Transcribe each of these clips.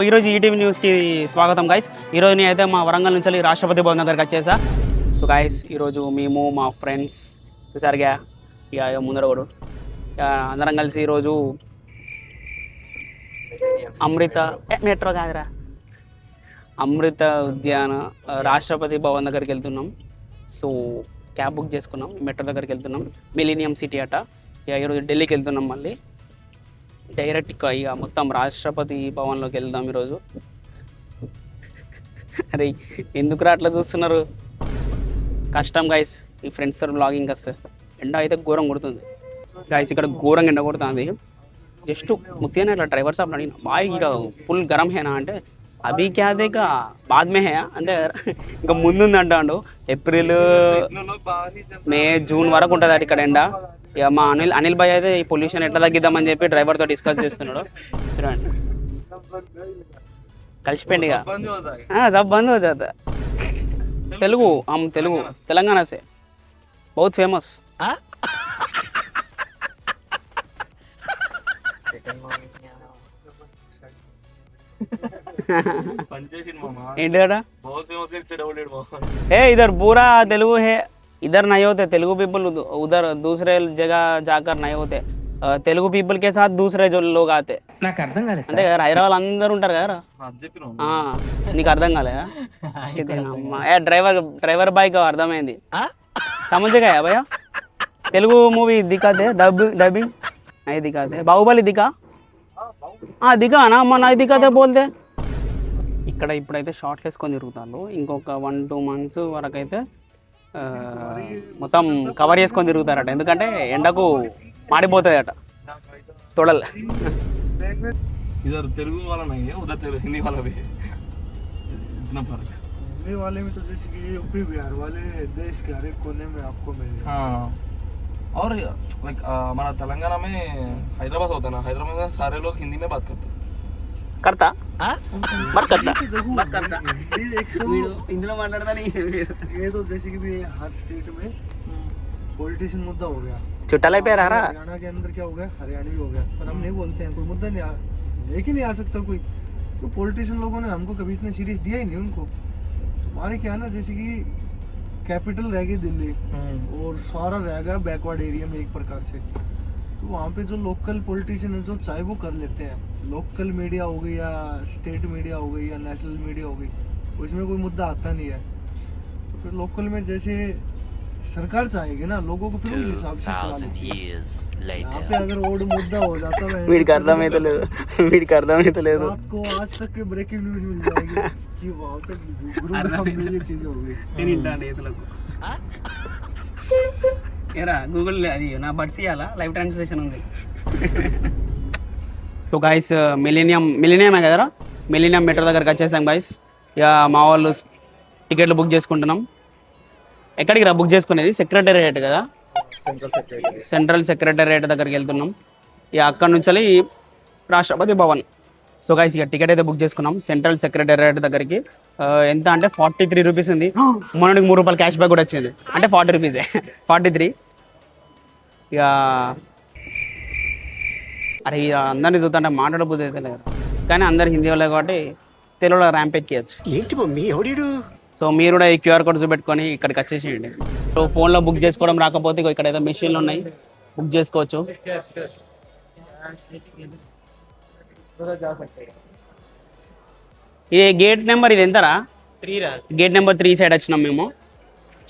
ఈరోజు ఈటీవీ న్యూస్కి స్వాగతం గైస్. ఈరోజు నేనైతే మా వరంగల్ నుంచి రాష్ట్రపతి భవన్ దగ్గరికి వచ్చేసా. సో గైస్ ఈరోజు మేము మా ఫ్రెండ్స్ చూసారుగా ఇక ముందర కూడా అందరం కలిసి ఈరోజు మెట్రో కాదురా అమృత ఉద్యాన రాష్ట్రపతి భవన్ దగ్గరికి వెళ్తున్నాం. సో క్యాబ్ బుక్ చేసుకున్నాం, మెట్రో దగ్గరికి వెళ్తున్నాం. మిలీనియం సిటీ అట. ఇక ఈరోజు ఢిల్లీకి వెళ్తున్నాం, మళ్ళీ డైరెక్ట్ ఇక మొత్తం రాష్ట్రపతి భవన్లోకి వెళ్దాం ఈరోజు. అరే ఎందుకురా అట్లా చూస్తున్నారు, కష్టం గైస్ ఈ ఫ్రెండ్స్ తో బ్లాగింగ్ వస్తే. ఎండ అయితే ఘోరం కొడుతుంది గైస్, ఇక్కడ ఘోరంగా ఎండ కొడుతుంది. జస్ట్ ముత్యాన ఇట్లా డ్రైవర్ సాబ్ అడిగిన బాయ్ ఇక ఫుల్ గరం హేనా అంటే అభి క్యాదే కా బాద్ మే హే అంతే ఇంకా ముందుంది అంటాడు. ఏప్రిల్ మే జూన్ వరకు ఉంటుంది అటు ఇక్కడ ఎండ. ఇక మా అనిల్ భాయ్ అయితే ఈ పొల్యూషన్ ఎట్లా తగ్గిద్దామని చెప్పి డ్రైవర్తో డిస్కస్ చేస్తున్నాడు. చూడండి కలిసిపోయింది ఇక సబ్ బంద్ हो जाता తెలుగు తెలుగు తెలంగాణ సే बहुत फेमस. इधर पूरा तेलुगु है, इधर नहीं होते तेलुगु पीपल, उधर दूसरे जगह जाकर नहीं होते తెలుగు పీపుల్ కే సాత్ దూసరే జో లోగ్ ఆతే. నాకు అర్థం కాలేదు అంటే హైదరాబాద్ అందరూ ఉంటారు కదా, నీకు అర్థం కాలేదా? డ్రైవర్ బాయ్ కా అర్థమైంది, సమझ गया भैया. తెలుగు మూవీ దిఖాతే డబ్బింగ్ नहीं दिखाते, బాహుబలి దిఖా దిఖా నా అమ్మ నాకు దిఖాతే బోల్తే. ఇక్కడ ఇప్పుడైతే షార్ట్లు వేసుకొని తిరుగుతారు. ఇంకొక 1-2 months వరకు అయితే మొత్తం కవర్ చేసుకొని తిరుగుతారట, ఎందుకంటే ఎండకు మాడిపోతుంది అట తొడలు. इधर तेलुगु वाला नहीं है, उधर हिंदी वाला भी है, इतना फर्क. हिंदी वाले में तो जैसे कि यूपी बिहार वाले देश के हर एक कोने में आपको मिलेगा. हाँ और लाइक हमारा तेलंगाना में हैदराबाद होता है ना, हैदराबाद में सारे लोग हिंदी में बात करते हैं. करता मत करता मत करता ఇందులో మాట్లాడతా. ये तो जैसे कि भी हर स्टेट में पॉलिटिशियन मुद्दा हो गया. చుట్టాలై पे रहा हरियाणा के अंदर क्या हो गया, हरियाणवी हो गया, पर हम नहीं बोलते हैं, कोई मुद्दा नहीं लेके नहीं आ सकता कोई. तो पॉलिटिशियन लोगों ने हमको कभी इतना सीरियस दिया ही नहीं उनको. हमारे क्या ना जैसे कि कैपिटल रह गई दिल्ली और सारा रह गया बैकवर्ड एरिया में एक प्रकार से. तो वहाँ पे जो लोकल पॉलिटिशियन है जो चाहे वो कर लेते हैं. लोकल मीडिया हो गई या स्टेट मीडिया हो गई या नेशनल मीडिया हो गई, उसमें कोई मुद्दा आता नहीं है. तो फिर लोकल में जैसे सरकार चाहेगी ना लोगों को, फिर उस हिसाब से चलाना. यहाँ पे अगर और मुद्दा हो जाता है వీడికి అర్థమైతే లేదు. रात को आज तक के ब्रेकिंग न्यूज मिल जाएगी कि वहाँ पे गुरुग्राम में ये चीज हो गई. ఏరా గూగుల్ అది నా బడ్స్ ఇవ్వాలా, లైవ్ ట్రాన్స్లేషన్ ఉంది. సో గైస్ మిలీనియమే కదరా, మిలీనియం మెట్రో దగ్గరికి వచ్చేసాం గైస్. ఇక మా వాళ్ళు టికెట్లు బుక్ చేసుకుంటున్నాం. ఎక్కడికి రా బుక్ చేసుకునేది? సెక్రటేరియట్ కదా, సెంట్రల్ సెక్రటేరియట్ దగ్గరికి వెళ్తున్నాం. ఇక అక్కడ నుంచి రాష్ట్రపతి భవన్. సో గైస్ ఇక టికెట్ అయితే బుక్ చేసుకున్నాం సెంట్రల్ సెక్రటేరియట్ దగ్గరికి. ఎంత అంటే 43 రూపీస్ ఉంది. మొన్నటికి 3 రూపాయలు క్యాష్ బ్యాక్ కూడా వచ్చింది, అంటే 40 రూపీసే 43. ఇక అరే ఇక అందరినీ చూస్తుంటే మాట్లాడబోద్ది అయితే లేదు, కానీ అందరు హిందీ వాళ్ళే కాబట్టి తెలుగులో ర్యాంప్ ఎక్కియచ్చు. ఏంటి మమ్మీ ఎవడీడు? సో మీరు కూడా ఈ క్యూఆర్ కోడ్ చూపెట్టుకొని ఇక్కడికి వచ్చేసేయండి. సో ఫోన్లో బుక్ చేసుకోవడం రాకపోతే ఇక్కడ ఏదో మెషిన్లు ఉన్నాయి, బుక్ చేసుకోవచ్చు. ఇది గేట్ నెంబర్ ఇది ఎంతరా? 3 గేట్ నెంబర్ 3 సైడ్ వచ్చినాం మేము.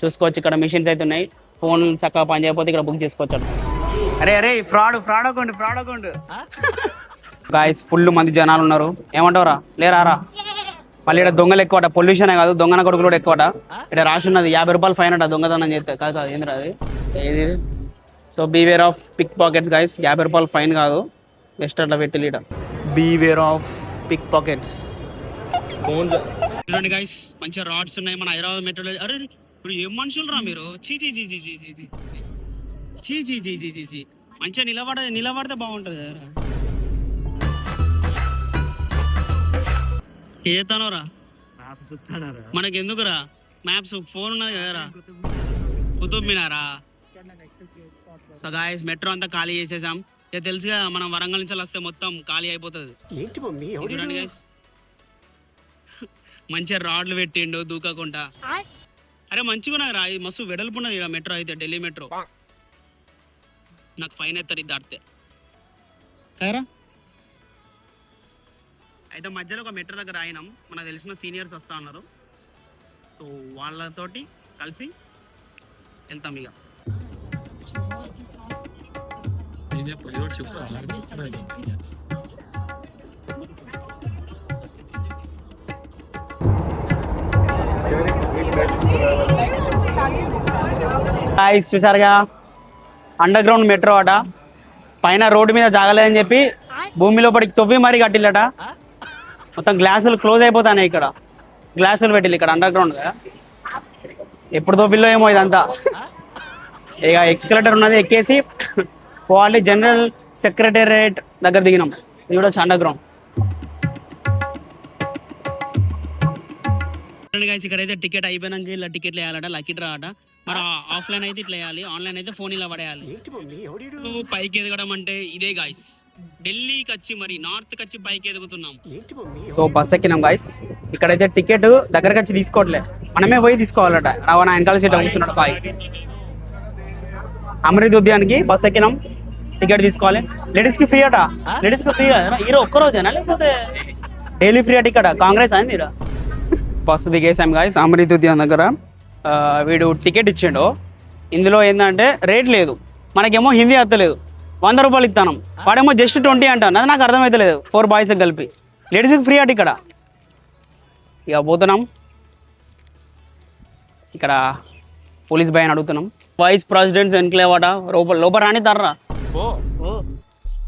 చూసుకోవచ్చు ఇక్కడ మెషిన్స్ అయితే ఉన్నాయి. ఫోన్ చక్కగా పని చేయకపోతే ఇక్కడ బుక్ చేసుకోవచ్చు. అరే ఫ్రాడ్ అకౌంట్ గాయస్, ఫుల్ మంది జనాలు ఉన్నారు. ఏమంటావురా? లేరారా? మళ్ళీ ఇక్కడ దొంగలు ఎక్కువట, పొల్యూషన్ కాదు దొంగన కొడుకులు కూడా ఎక్కువట. ఇక్కడ రాసి ఉన్నది 50 రూపాయలు ఫైన్ అట దొంగతనం చేస్తే. కాదు ఏంద్రా అది ఏది? So beware of pick pockets guys, 50 రూపాయలు ఫైన్ కాదు, జస్ట్ అట్లా పెట్టి లీడ. Beware of pick pockets. చూడండి గాయస్, మంచిగా రాడ్స్ ఉన్నాయి మన హైదరాబాద్ మెట్రోలో. అరే ఇప్పుడు ఏం మనుషులు రా మీరు, చీ మంచిగా నిలబడితే బాగుంటుంది కదా. ఏతనోరా మనకి ఎందుకురా మ్యాప్స్, ఫోన్ ఉన్నది కదరా. కుతుబ్ మినారా. సో గాయస్ మెట్రో అంతా ఖాళీ చేసేసాం. ఇక తెలుసుగా మనం వరంగల్ నుంచి వస్తే మొత్తం ఖాళీ అయిపోతుంది. ఏంటి మమ్మీ చూడండి గైస్, మంచిగా రాడ్లు పెట్టిండు దూకకుండా. అరే మంచిగా ఉన్నది రా, ఇది మస్తు వెడల్పు ఉన్నది ఇక్కడ మెట్రో అయితే, ఢిల్లీ మెట్రో. నాకు ఫైన్ అవుతారు ఇది దాటితే కదరా. అయితే మధ్యలో ఒక మెట్రో దగ్గర ఆగినాం, మనకు తెలిసిన సీనియర్స్ వస్తా ఉన్నారు, సో వాళ్ళతోటి కలిసి వెళ్తాం ఇక. చూసారుగా అండర్ గ్రౌండ్ మెట్రో అట, పైన రోడ్డు మీద జాగలేదని చెప్పి భూమి లోపలికి తవ్వి మరీ కట్టిల్లట. మొత్తం గ్లాసులు క్లోజ్ అయిపోతాయి ఇక్కడ, గ్లాసులు పెట్టిల్లు ఇక్కడ అండర్ గ్రౌండ్ కదా. ఎప్పుడు తవ్విల్లో ఏమో ఇదంతా. ఇక ఎక్స్కలేటర్ ఉన్నది, ఎక్కేసి పోవాలి. జనరల్ సెక్రటేరియట్ దగ్గర దిగినాం. ఇది కూడా అండర్ గ్రౌండ్. ఇక్కడైతే టికెట్ అయిపోయినాక ఇలా టికెట్లు వేయాలట, లక్కీ డ్రా అట. మరి ఆఫ్లైన్ అయితే ఇట్లా వేయాలి, ఆన్లైన్ అయితే ఫోన్ ఇలా పడేయాలి. పైకి ఎదగడం అంటే ఇదే గాయస్, ఢిల్లీకి వచ్చి మరి నార్త్కి వచ్చి పైకి ఎదుగుతున్నాం. సో బస్ ఎక్కినాం గాయస్. ఇక్కడైతే టికెట్ దగ్గరకు వచ్చి తీసుకోవట్లే, మనమే పోయి తీసుకోవాలట. రావణ వెనకాల సీట్ కూర్చున్నాడు పై. అమృత్ ఉద్యానికి బస్ ఎక్కినాం, టికెట్ తీసుకోవాలి. లేడీస్ కి ఫ్రీ అట, లేడీస్ కి ఫ్రీ కదా. ఈరోజు ఒక్కరోజేనా లేకపోతే డైలీ ఫ్రీ అట ఇక్కడ? కాంగ్రెస్ అయింది ఇక్కడ. బస్సు దిగేసాం గాయస్ అమృత్ ఉద్యాన్ దగ్గర. వీడు టికెట్ ఇచ్చిండు, ఇందులో ఏంటంటే రేట్ లేదు, మనకేమో హిందీ అత్తలేదు. 100 రూపాయలు ఇస్తాను, వాడేమో జస్ట్ 20 అంటాను. అది నాకు అర్థమవుతలేదు. 4 బాయ్స్కి కలిపి. లేడీస్కి ఫ్రీ అట ఇక్కడ. ఇక పోతున్నాం. ఇక్కడ పోలీస్ భయాన్ని అడుగుతున్నాం. వైస్ ప్రెసిడెంట్స్ ఎన్క్లేవ్ అట, లోపల రాని తర్రా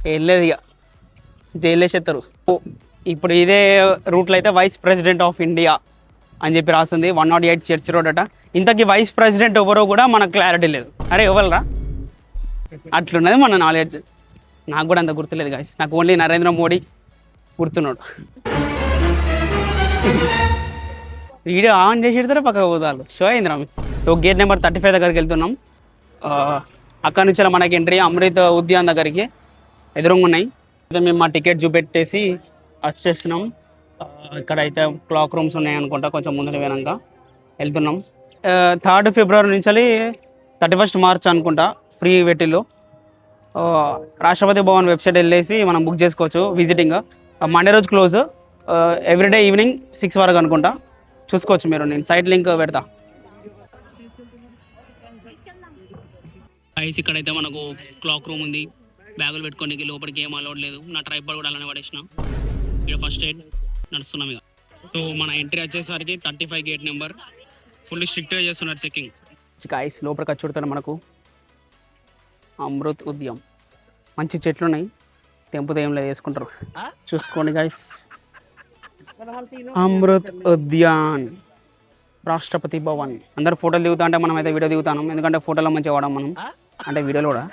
వెళ్ళలేదు, ఇక జైలు వేసేస్తారు. ఇప్పుడు ఇదే రూట్లో అయితే వైస్ ప్రెసిడెంట్ ఆఫ్ ఇండియా అని చెప్పి రాస్తుంది. 108 చర్చ్ రోడ్ అట. ఇంతకీ వైస్ ప్రెసిడెంట్ ఎవరో కూడా మనకు క్లారిటీ లేదు. అరే ఎవరురా, అట్లున్నది మన నాలెడ్జ్. నాకు కూడా అంత గుర్తులేదు గాయస్, నాకు ఓన్లీ నరేంద్ర మోడీ గుర్తున్నాడు. వీడియో ఆన్ చేసి పెడతారా పక్కకు పోతారు, షో అయిందిరా. సో గేట్ నెంబర్ 35 దగ్గరికి వెళ్తున్నాం. అక్కడ నుంచి మనకి ఎంట్రీ అమృత్ ఉద్యాన్ దగ్గరికి ఎదురుగా ఉన్నాయి. అయితే మేము మా టికెట్ చూపెట్టేసి వచ్చేస్తున్నాం. ఇక్కడ అయితే క్లాక్ రూమ్స్ ఉన్నాయి అనుకుంటా, కొంచెం ముందుకు పోయినాక వెళ్తున్నాం. 3rd ఫిబ్రవరి నుంచి 31st మార్చ్ అనుకుంటా ఫ్రీ పెట్టిల్లు. రాష్ట్రపతి భవన్ వెబ్సైట్ వెళ్ళేసి మనం బుక్ చేసుకోవచ్చు విజిటింగ్. మండే రోజు క్లోజ్, ఎవ్రీడే ఈవినింగ్ 6 వరకు అనుకుంటా. చూసుకోవచ్చు మీరు, నేను సైట్ లింక్ పెడతా. ఐస్ ఇక్కడైతే మనకు క్లాక్ రూమ్ ఉంది, బ్యాగులు పెట్టుకోనికి లోపలికి ఏం అలౌడ్ లేదు. నా ట్రైపాడ్ కూడా అలానే పడేసిన. ఇక్కడ ఫస్ట్ ఎయిడ్ నడుస్తున్నాం ఇక. సో మన ఎంట్రీ వచ్చేసరికి 35 గేట్ నెంబర్. ఫుల్ స్ట్రిక్ట్గా చేస్తున్నారు చెకింగ్. ఐస్ లోపలికి వచ్చి చూడతాను మనకు అమృత్ ఉద్యాన్. మంచి చెట్లు ఉన్నాయి, తెంపుతో ఏం లేదు, వేసుకుంటారు. చూసుకోండి గైస్, అమృత్ ఉద్యాన్, రాష్ట్రపతి భవన్. అందరు ఫోటోలు దిగుతా అంటే మనం అయితే వీడియో దిగుతాను, ఎందుకంటే ఫోటోలో మంచిగా వాడాం మనం, అంటే వీడియోలో కూడా.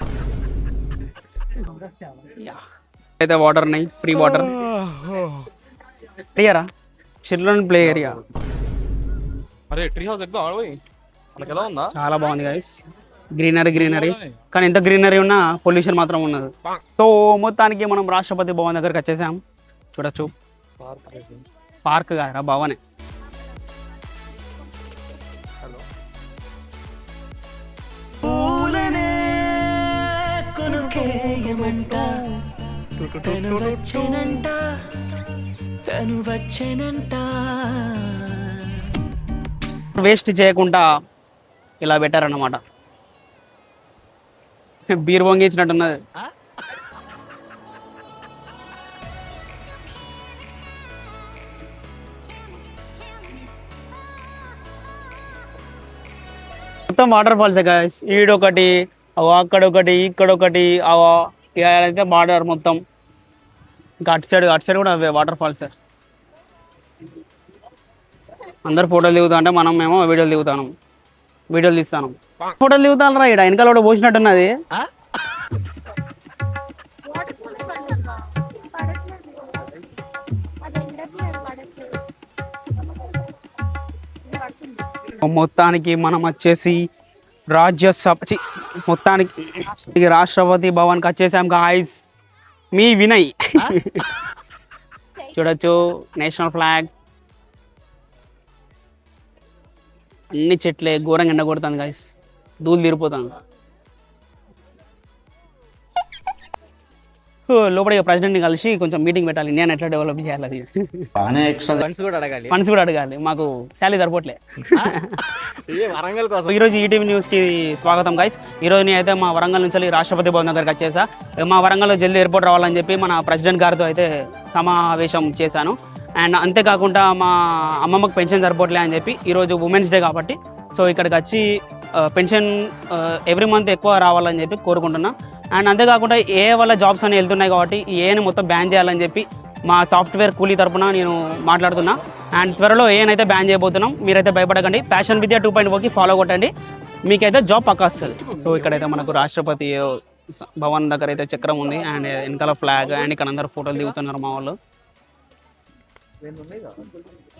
అయితే వాటర్ ఉన్నాయి, free water. Area children play area. అరే ట్రీ హౌస్ ఎక్కడ మనకి ఎలా ఉందా? చాలా బాగుంది గైస్, గ్రీనరీ. కానీ ఎంత గ్రీనరీ ఉన్నా పొల్యూషన్ మాత్రం ఉన్నది. సో మొత్తానికి మనం రాష్ట్రపతి భవన్ దగ్గరికి వచ్చేసాం. చూడొచ్చు, పార్క్ కాదురా భవనే. వేస్ట్ చేయకుండా ఇలా పెట్టారన్నమాట. బీర్ వంగించినట్టున్నది. మొత్తం వాటర్ ఫాల్స్ గాయ్స్. ఈడొకటి, అక్కడొకటి, ఇక్కడొకటి. అయితే బార్డర్ మొత్తం. ఇంకా అటు సైడ్ కూడా అవే వాటర్ ఫాల్స్. అందరు ఫోటోలు దిగుతా అంటే మనం మేము వీడియోలు దిగుతాను, వీడియోలు తీస్తాను. ఫోటోలు దిగుతాను రా. ఇక్కడ వెనకాల కూడా పోసినట్టున్నది. మొత్తానికి మనం వచ్చేసి మొత్తానికి రాష్ట్రపతి భవన్కి వచ్చేసాం గాయ్స్. మీ వినయ్ చూడొచ్చు, నేషనల్ ఫ్లాగ్. అన్ని చెట్లే, ఘోరంగా ఎండ కొడుతుంది గాయస్, దూలు తీరిపోతాను. లోపల ప్రెసిడెంట్ని కలిసి కొంచెం మీటింగ్ పెట్టాలి, నేను ఎట్లా డెవలప్ చేయాలి అది. ఫండ్స్ కూడా అడగాలి, మాకు శాలరీ సరిపోట్లే. వరంగల్ కోసం ఈరోజు ఈటీవీ న్యూస్కి స్వాగతం గైస్. ఈరోజు నేనైతే మా వరంగల్ నుంచి రాష్ట్రపతి భవన్ దగ్గరికి వచ్చేసా. మా వరంగల్లో జల్దీ ఎయిర్పోర్ట్ రావాలని చెప్పి మన ప్రెసిడెంట్ గారితో అయితే సమావేశం చేశాను. అండ్ అంతేకాకుండా మా అమ్మమ్మకు పెన్షన్ సరిపోట్లే అని చెప్పి ఈరోజు ఉమెన్స్ డే కాబట్టి సో ఇక్కడికి వచ్చి పెన్షన్ ఎవ్రీ మంత్ ఎక్కువ రావాలని చెప్పి కోరుకుంటున్నా. అండ్ అంతేకాకుండా ఏ వల్ల జాబ్స్ అని వెళ్తున్నాయి కాబట్టి ఈ ఏని మొత్తం బ్యాన్ చేయాలని చెప్పి మా సాఫ్ట్వేర్ కూలీ తరపున నేను మాట్లాడుతున్నా. అండ్ త్వరలో ఏనైతే బ్యాన్ చేయబోతున్నాం, మీరైతే భయపడకండి. ప్యాషన్ విద్య 2.0కి ఫాలో కొట్టండి, మీకైతే జాబ్ పక్కా వస్తుంది. సో ఇక్కడైతే మనకు రాష్ట్రపతి భవన్ దగ్గర అయితే చక్రం ఉంది అండ్ వెనకాల ఫ్లాగ్ అండ్ ఇక్కడ అందరూ ఫోటోలు దిగుతున్నారు మా వాళ్ళు.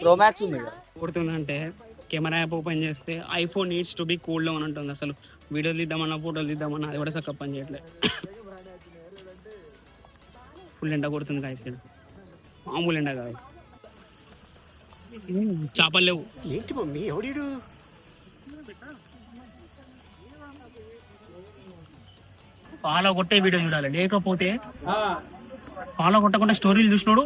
ప్రోమాక్స్ ఉంది కొడుతుందంటే కెమెరా యాప్ ఓపెన్ చేస్తే iPhone needs to be cool down ఉంటుంది. అసలు వీడియోలు తీద్దామన్నా ఫోటోలు తీద్దామన్నా అది కూడా చక్కగా పని చేయట్లేదు. ఫుల్ ఎండ కొడుతుంది గాయస్, మామూలు ఎండ కాదు. చేపలు లేవు. ఏంటి మమ్మీ ఎవడీడు? ఫాలో కొట్టే వీడియో చూడాలి, లేకపోతే ఫాలో కొట్టకుండా స్టోరీలు చూసినాడు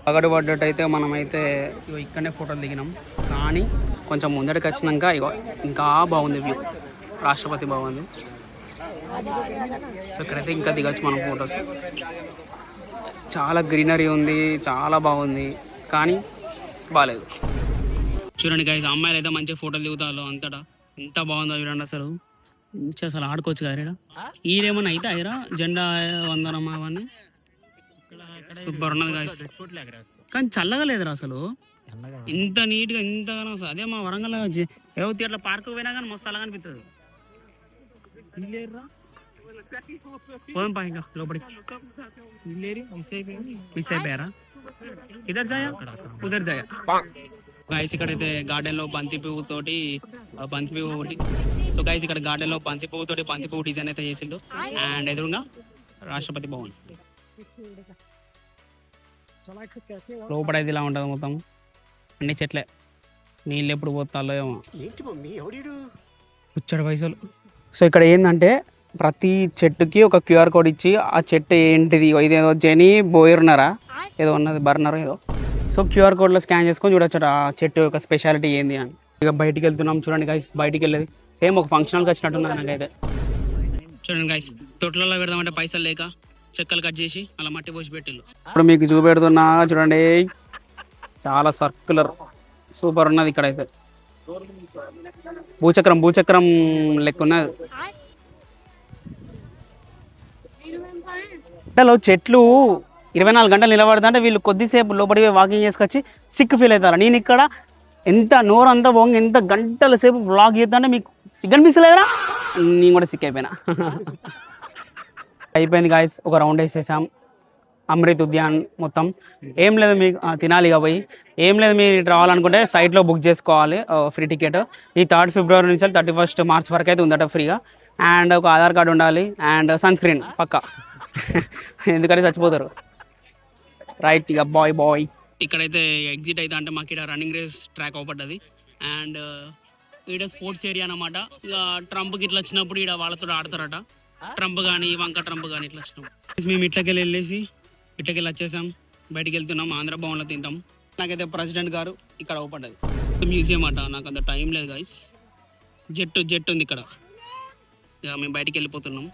పగడు పడ్డట్టు అయితే మనమైతే ఇగో ఇక్కడనే ఫోటోలు దిగినాం. కానీ కొంచెం ముందడికి వచ్చినాక ఇగో ఇంకా బాగుంది వ్యూ, రాష్ట్రపతి భవన్. సో ఇక్కడైతే ఇంకా దిగచ్చు మనం ఫొటోస్. చాలా గ్రీనరీ ఉంది, చాలా బాగుంది, కానీ బాగాలేదు. చూడండి గైస్, అమ్మాయిలు అయితే మంచిగా ఫోటోలు దిగుతారు అంతటా. ఎంత బాగుందో చూడండి, అసలు అసలు ఆడుకోవచ్చు కదా. ఈడేమన్నా అయితే అయిరా జెండా వందనం అవన్నీ సూపర్ ఉన్నది గాయస్. కానీ చల్లగా లేదురా అసలు, ఇంత నీట్గా ఇంతగానో. అదే మా వరంగల్ ఏవో అట్లా పార్క్ పోయినా కానీ మస్తు అలాగ అనిపిస్తుంది. పోదాం పా ఇంకా లోపలికి. మిస్ అయిపోయారా? ఇద్దరు జాయా ఉదర్ జాయా గైస్. ఇక్కడైతే గార్డెన్ లో బంతి పువ్వు తోటి సో గైస్ ఇక్కడ గార్డెన్ లో బంతి పువ్వు డిజైన్ అయితే చేసిండు. అండ్ ఎదురుగా రాష్ట్రపతి భవన్. లోపడైతే ఇలా ఉంటుంది మొత్తం, అన్ని చెట్లే. నీళ్ళు ఎప్పుడు పోతాలో ఏమో, ఏంటి మమ్మీ ఎవడీడు? పుచ్చడి పైసలు. సో ఇక్కడ ఏంటంటే ప్రతి చెట్టుకి ఒక క్యూఆర్ కోడ్ ఇచ్చి ఆ చెట్టు ఏంటిది, ఇదేదో జెనీ బోయర్నరా ఏదో ఉన్నది, బర్నర్ ఏదో. సో క్యూఆర్ కోడ్లో స్కాన్ చేసుకొని చూడొచ్చు ఆ చెట్టు యొక్క స్పెషాలిటీ ఏంది అని. ఇక బయటికి వెళ్తున్నాం చూడండి గైస్. బయటికి వెళ్ళేది సేమ్ ఒక ఫంక్షన్కి వచ్చినట్టున్నది నాకైతే. చూడండి గైస్, తొట్లలో పెడదామంటే పైసలు లేక చెక్కలు కట్ చేసి అలా మట్టి పోసి పెట్టిల్లు. ఇప్పుడు మీకు చూపెడుతున్నా చూడండి, చాలా సర్క్యులర్ సూపర్ ఉన్నది. ఇక్కడైతే భూచక్రం లెక్క ఉన్నది. అంటే చెట్లు 24 గంటలు నిలబడతా వీళ్ళు కొద్దిసేపు లోపడి వాకింగ్ చేసుకొచ్చి సిక్ ఫీల్ అవుతారు. నేను ఇక్కడ ఎంత నోరంతా వంగి ఎంత గంటల సేపు వ్లాగ్ చేస్తా అంటే మీకు సిగ్గనిపిస్తలేదురా? నేను కూడా సిక్ అయిపోయినా. అయిపోయింది గాయస్, ఒక రౌండ్ వేసేసాం అమృత్ ఉద్యాన్ మొత్తం. ఏం లేదు, మీకు తినాలి పోయి. ఏం లేదు, మీరు రావాలనుకుంటే సైట్లో బుక్ చేసుకోవాలి ఫ్రీ టికెట్. ఈ 3rd ఫిబ్రవరి నుంచి 31st మార్చ్ వరకు అయితే ఉందట ఫ్రీగా. అండ్ ఒక ఆధార్ కార్డు ఉండాలి అండ్ సన్ స్క్రీన్ పక్కా, ఎందుకంటే చచ్చిపోతారు. రైట్, ఇక బాయ్. ఇక్కడైతే ఎగ్జిట్ అయితే అంటే మాకు ఇక్కడ రన్నింగ్ రేస్ ట్రాక్ అవపడ్డది. అండ్ ఈడ స్పోర్ట్స్ ఏరియా అనమాట. ఇక ట్రంప్కి ఇట్లా వచ్చినప్పుడు ఈడ వాళ్ళతో ఆడతారట. ట్రంప్ కానీ వంక ట్రంప్ కానీ ఇట్లా వచ్చినప్పుడు మేము ఇట్లకెళ్ళి వచ్చేసాం. బయటికి వెళ్తున్నాం, ఆంధ్ర భవన్లో తింటాం. నాకైతే ప్రెసిడెంట్ గారు ఇక్కడ అవపడ్డది మ్యూజియం అట. నాకు అంత టైం లేదు గాయస్. జెట్ ఉంది ఇక్కడ. ఇక మేము బయటికి వెళ్ళిపోతున్నాం.